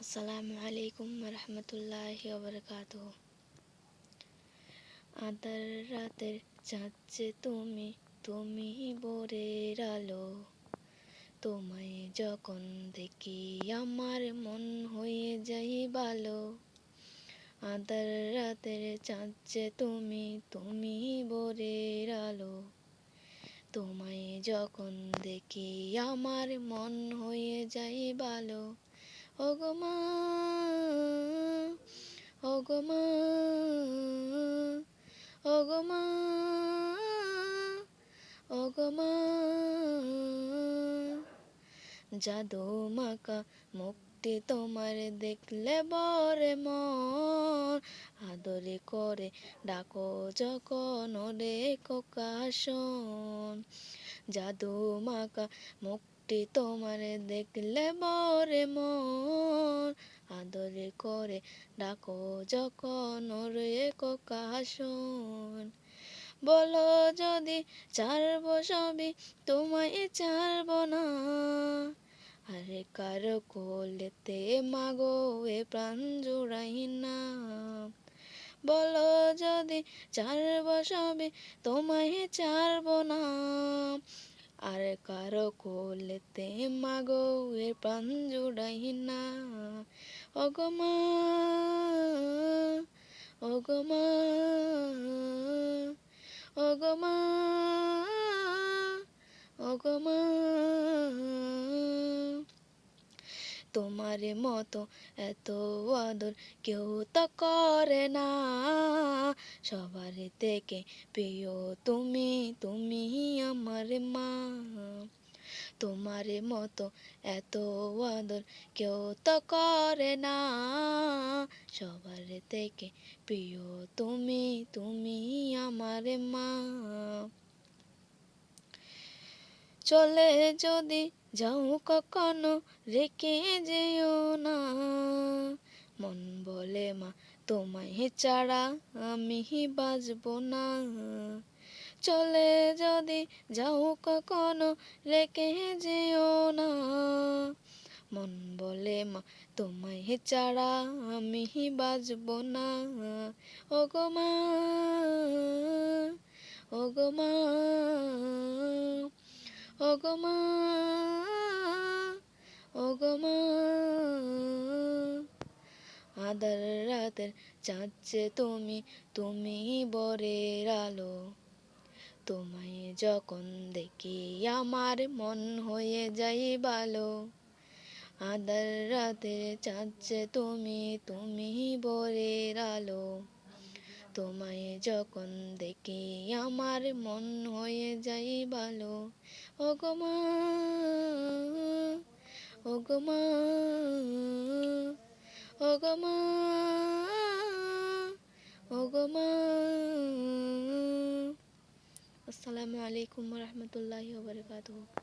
আসসালামু আলাইকুম রহমতুল্লাহি ওবরকাতুহু। আধার রাতের চাঁদ যে তুমি, তুমি ভোরের আলো। তোমায় যখন দেখি আমার মন হয়ে যায় ভালো। আধার রাতের চাঁদ যে তুমি, তুমি ভোরের আলো। তোমায় যখন দেখি আমার মন হয়ে যায় ভালো। ওগো মা, ওগো মা, ওগো মা, ওগো মা, জাদু মাকা মুক্তি তোমার দেখলে বরে মন। আদরে করে ডাকো যখন ওরে খোকা শোন। জাদু মাকা মুক্তি তোমার দেখলে বরে মন। আদরে করে ডাকো যখন ওরে খোকা শোন। বলো যদি ছাড়বো সবই, তোমায় ছাড়বো না। আরে কারো কোলেতে মাগো এ প্রাণ জুড়াই না। বলো যদি ছাড়বো সবই, তোমায় ছাড়বো না। আর কারো কোলেতে মাগো এ প্রাণ জুড়াই না। ওগো মা, ওগো মা, ওগো মা, ওগো মা, তোমার মতো এত আদর কেউ তো করে না। সবার থেকে প্রিয় তুমি, তুমি আমার মা। তোমার মতো এত আদর কেউ তো করে না। সবার থেকে প্রিয় তুমি, তুমি আমার মা। চলে যদি যাও কখনো রেখে যেও না। মন বলে মা তোমায় ছাড়া আমি বাঁচবো না। চলে যদি যাও কখনো রেখে যেও না। মন বলে মা তোমায় ছাড়া আমি বাঁচবো না। ওগো মা, ওগো মা, ওগো মা, ওগো মা। আধার রাতের চাঁদ যে তুমি, তুমি ভোরের আলো। তোমায় যখন দেখি আমার মন হয়ে যায় ভালো। আধার রাতের চাঁদ যে তুমি, তুমি ভোরের আলো। তোমায় যখন দেখি আমার মন হয়ে যায় ভালো। ওগো মা, ওগো মা, ওগো মা, ওগো মা। আসসালামু আলাইকুম রহমতুল্লাহি ওয়া বারাকাতুহু।